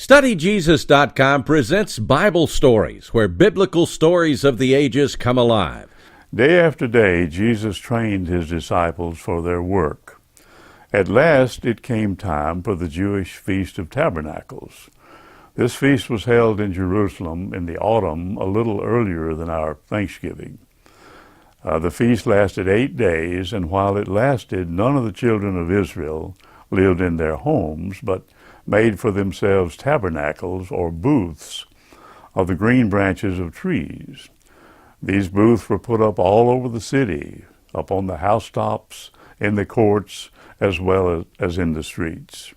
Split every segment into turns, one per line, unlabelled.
StudyJesus.com presents Bible Stories, where biblical stories of the ages come alive.
Day after day, Jesus trained his disciples for their work. At last, it came time for the Jewish Feast of Tabernacles. This feast was held in Jerusalem in the autumn, a little earlier than our Thanksgiving. The feast lasted 8 days, and while it lasted, none of the children of Israel lived in their homes, but made for themselves tabernacles or booths of the green branches of trees. These booths were put up all over the city, up on the housetops, in the courts, as well as in the streets.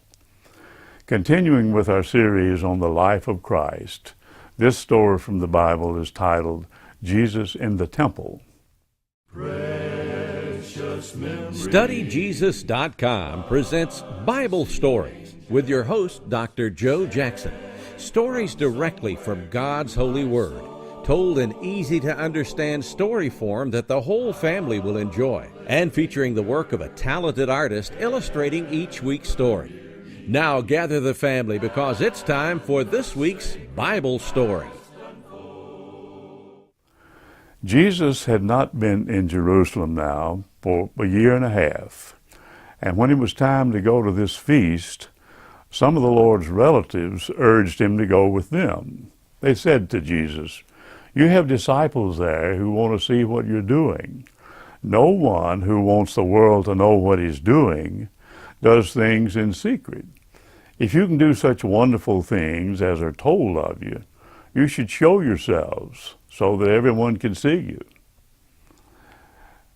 Continuing with our series on the life of Christ, this story from the Bible is titled, Jesus in the Temple.
StudyJesus.com presents Bible Stories with your host, Dr. Joe Jackson. Stories directly from God's holy word, told in easy-to-understand story form that the whole family will enjoy, and featuring the work of a talented artist illustrating each week's story. Now gather the family because it's time for this week's Bible Story.
Jesus had not been in Jerusalem now for a year and a half, and when it was time to go to this feast, some of the Lord's relatives urged him to go with them. They said to Jesus, "You have disciples there who want to see what you're doing. No one who wants the world to know what he's doing does things in secret. If you can do such wonderful things as are told of you, you should show yourselves so that everyone can see you."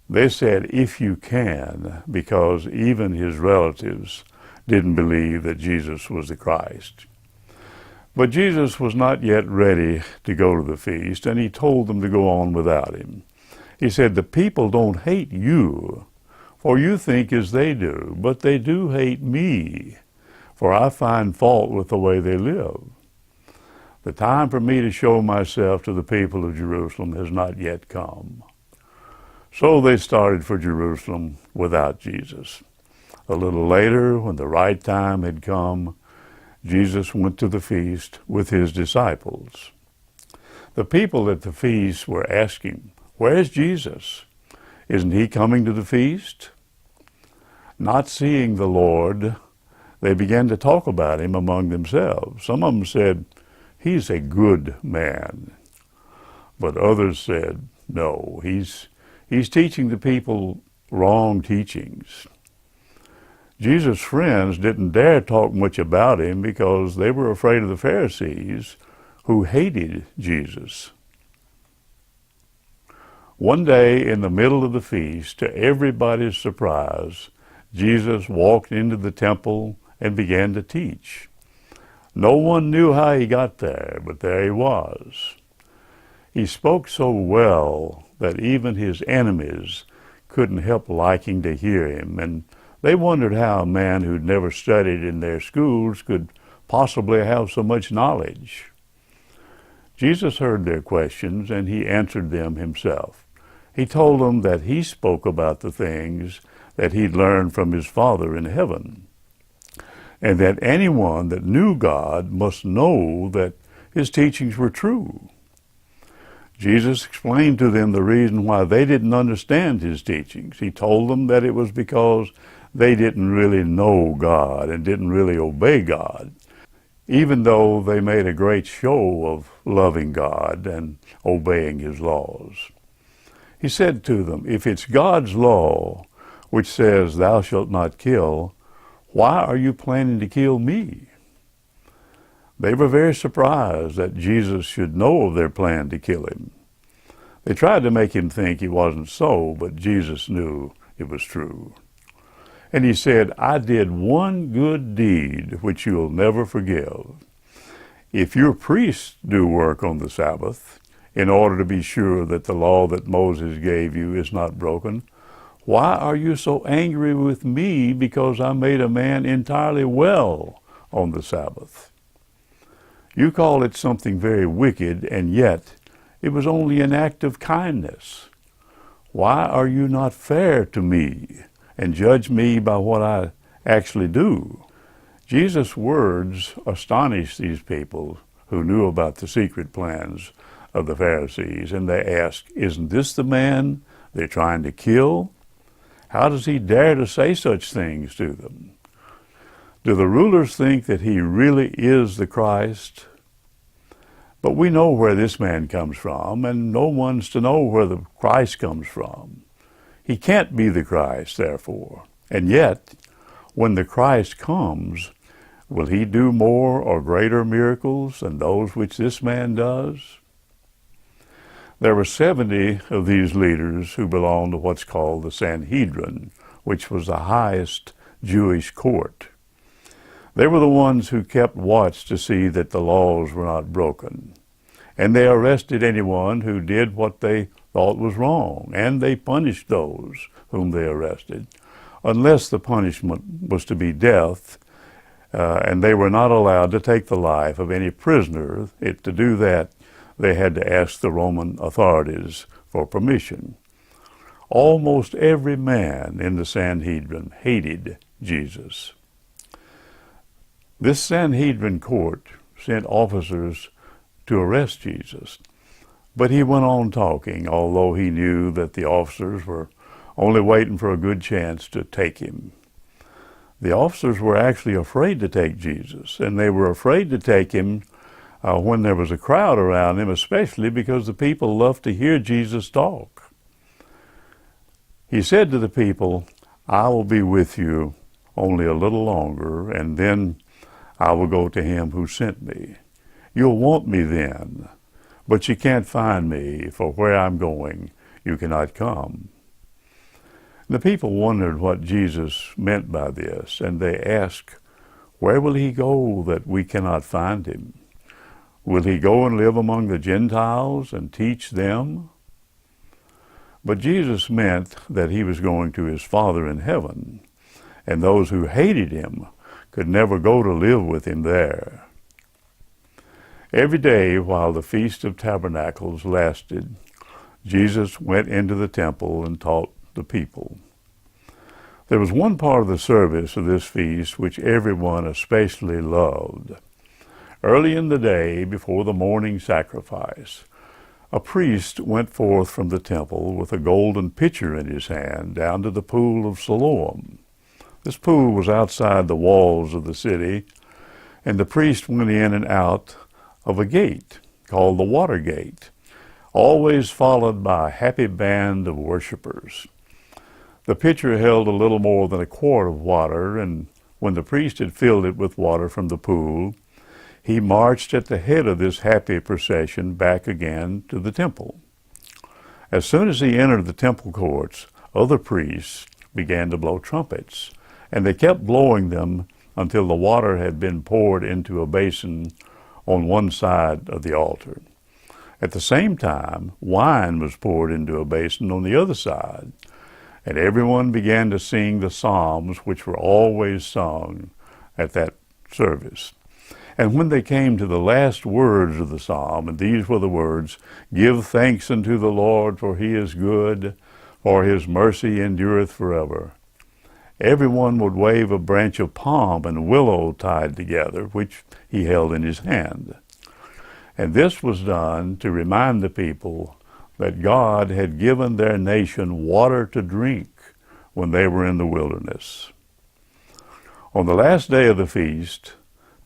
They said, "If you can," because even his relatives didn't believe that Jesus was the Christ. But Jesus was not yet ready to go to the feast, and he told them to go on without him. He said, "The people don't hate you, for you think as they do, but they do hate me, for I find fault with the way they live. The time for me to show myself to the people of Jerusalem has not yet come." So they started for Jerusalem without Jesus. A little later, when the right time had come, Jesus went to the feast with his disciples. The people at the feast were asking, "Where's Jesus? Isn't he coming to the feast?" Not seeing the Lord, they began to talk about him among themselves. Some of them said, "He's a good man." But others said, "No, he's teaching the people wrong teachings." Jesus' friends didn't dare talk much about him because they were afraid of the Pharisees who hated Jesus. One day in the middle of the feast, to everybody's surprise, Jesus walked into the temple and began to teach. No one knew how he got there, but there he was. He spoke so well that even his enemies couldn't help liking to hear him, and they wondered how a man who'd never studied in their schools could possibly have so much knowledge. Jesus heard their questions, and he answered them himself. He told them that he spoke about the things that he'd learned from his Father in heaven, and that anyone that knew God must know that his teachings were true. Jesus explained to them the reason why they didn't understand his teachings. He told them that it was because they didn't really know God and didn't really obey God, even though they made a great show of loving God and obeying his laws. He said to them, "If it's God's law, which says, 'Thou shalt not kill,' why are you planning to kill me?" They were very surprised that Jesus should know of their plan to kill him. They tried to make him think it wasn't so, but Jesus knew it was true. And he said, "I did one good deed which you'll never forgive. If your priests do work on the Sabbath, in order to be sure that the law that Moses gave you is not broken, why are you so angry with me because I made a man entirely well on the Sabbath? You call it something very wicked, and yet it was only an act of kindness. Why are you not fair to me and judge me by what I actually do?" Jesus' words astonished these people who knew about the secret plans of the Pharisees, and they asked, "Isn't this the man they're trying to kill? How does he dare to say such things to them? Do the rulers think that he really is the Christ? But we know where this man comes from, and no one's to know where the Christ comes from. He can't be the Christ, therefore. And yet, when the Christ comes, will he do more or greater miracles than those which this man does?" There were 70 of these leaders who belonged to what's called the Sanhedrin, which was the highest Jewish court. They were the ones who kept watch to see that the laws were not broken. And they arrested anyone who did what they thought was wrong, and they punished those whom they arrested, unless the punishment was to be death, and they were not allowed to take the life of any prisoner. To do that, they had to ask the Roman authorities for permission. Almost every man in the Sanhedrin hated Jesus. This Sanhedrin court sent officers to arrest Jesus, but he went on talking, although he knew that the officers were only waiting for a good chance to take him. The officers were actually afraid to take Jesus, and they were afraid to take him when there was a crowd around him, especially because the people loved to hear Jesus talk. He said to the people, "I will be with you only a little longer, and then I will go to him who sent me. You'll want me then, but you can't find me, for where I'm going, you cannot come." The people wondered what Jesus meant by this, and they asked, "Where will he go that we cannot find him? Will he go and live among the Gentiles and teach them?" But Jesus meant that he was going to his Father in heaven, and those who hated him could never go to live with him there. Every day while the Feast of Tabernacles lasted, Jesus went into the temple and taught the people. There was one part of the service of this feast which everyone especially loved. Early in the day, before the morning sacrifice, a priest went forth from the temple with a golden pitcher in his hand down to the pool of Siloam. This pool was outside the walls of the city, and the priest went in and out of a gate called the Water Gate, always followed by a happy band of worshipers. The pitcher held a little more than a quart of water, and when the priest had filled it with water from the pool, he marched at the head of this happy procession back again to the temple. As soon as he entered the temple courts, other priests began to blow trumpets, and they kept blowing them until the water had been poured into a basin on one side of the altar. At the same time, wine was poured into a basin on the other side, and everyone began to sing the psalms which were always sung at that service. And when they came to the last words of the psalm, and these were the words, "Give thanks unto the Lord, for he is good, for his mercy endureth forever," everyone would wave a branch of palm and willow tied together, which he held in his hand. And this was done to remind the people that God had given their nation water to drink when they were in the wilderness. On the last day of the feast,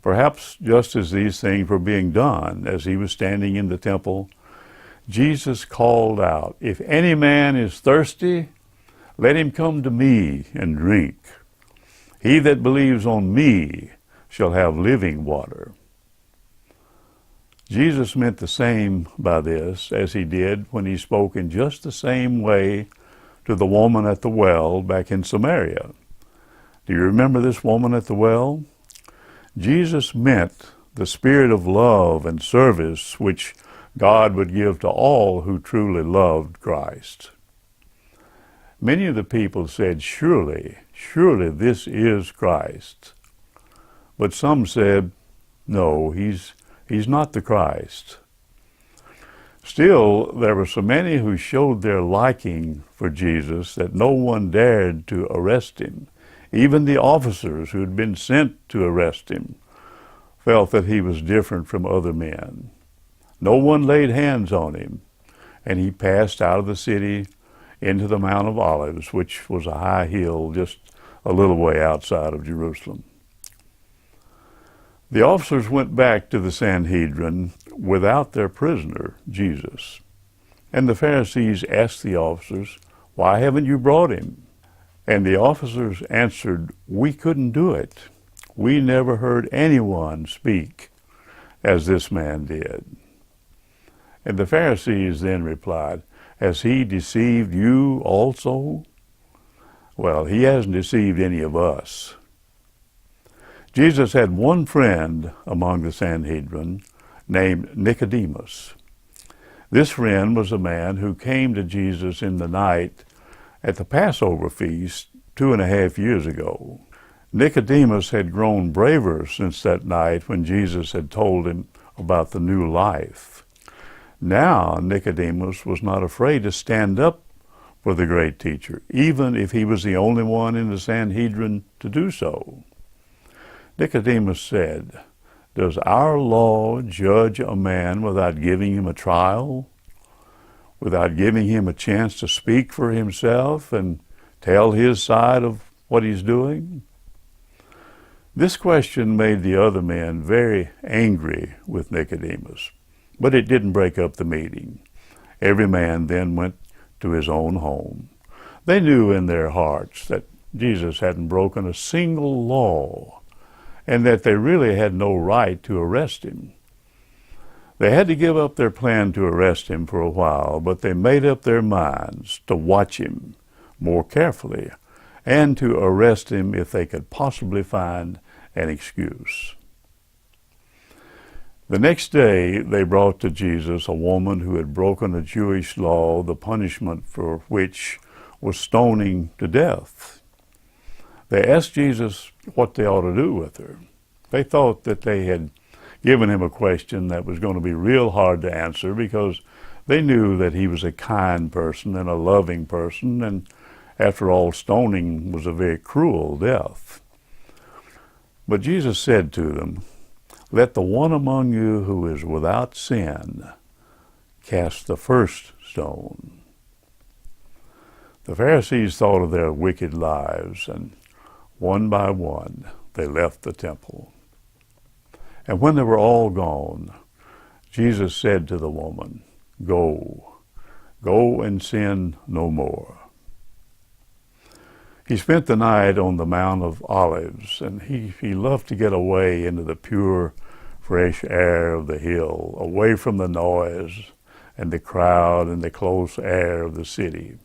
perhaps just as these things were being done, as he was standing in the temple, Jesus called out, "If any man is thirsty, let him come to me and drink. He that believes on me shall have living water." Jesus meant the same by this as he did when he spoke in just the same way to the woman at the well back in Samaria. Do you remember this woman at the well? Jesus meant the spirit of love and service which God would give to all who truly loved Christ. Many of the people said, "Surely, surely this is Christ." But some said, "No, he's not the Christ." Still, there were so many who showed their liking for Jesus that no one dared to arrest him, Even the officers who had been sent to arrest him felt that he was different from other men. No one laid hands on him, and he passed out of the city into the Mount of Olives, which was a high hill just a little way outside of Jerusalem. The officers went back to the Sanhedrin without their prisoner, Jesus. And the Pharisees asked the officers, "Why haven't you brought him?" And the officers answered, "We couldn't do it. We never heard anyone speak as this man did." And the Pharisees then replied, "Has he deceived you also?" Well, he hasn't deceived any of us. Jesus had one friend among the Sanhedrin named Nicodemus. This friend was a man who came to Jesus in the night at the Passover feast 2.5 years ago. Nicodemus had grown braver since that night when Jesus had told him about the new life. Now Nicodemus was not afraid to stand up for the great teacher, even if he was the only one in the Sanhedrin to do so. Nicodemus said, "Does our law judge a man without giving him a trial, without giving him a chance to speak for himself and tell his side of what he's doing?" This question made the other men very angry with Nicodemus, but it didn't break up the meeting. Every man then went to his own home. They knew in their hearts that Jesus hadn't broken a single law, and that they really had no right to arrest him. They had to give up their plan to arrest him for a while, but they made up their minds to watch him more carefully and to arrest him if they could possibly find an excuse. The next day they brought to Jesus a woman who had broken a Jewish law, the punishment for which was stoning to death. They asked Jesus what they ought to do with her. They thought that they had given him a question that was going to be real hard to answer because they knew that he was a kind person and a loving person, and after all, stoning was a very cruel death. But Jesus said to them, "Let the one among you who is without sin cast the first stone." The Pharisees thought of their wicked lives, and one by one they left the temple. And when they were all gone, Jesus said to the woman, Go and sin no more." He spent the night on the Mount of Olives, and he loved to get away into the pure, fresh air of the hill, away from the noise and the crowd and the close air of the city.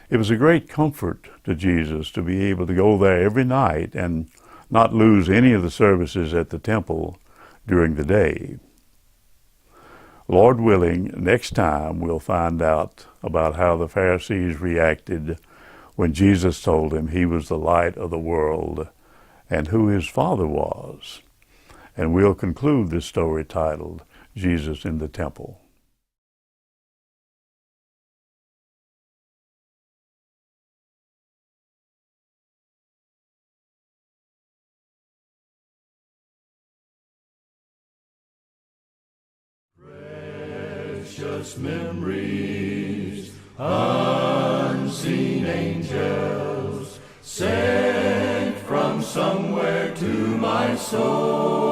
It was a great comfort to Jesus to be able to go there every night and not lose any of the services at the temple during the day. Lord willing, next time we'll find out about how the Pharisees reacted when Jesus told him he was the light of the world and who his Father was. And we'll conclude this story titled, Jesus in the Temple. Precious memories, unseen angels, sent from somewhere to my soul.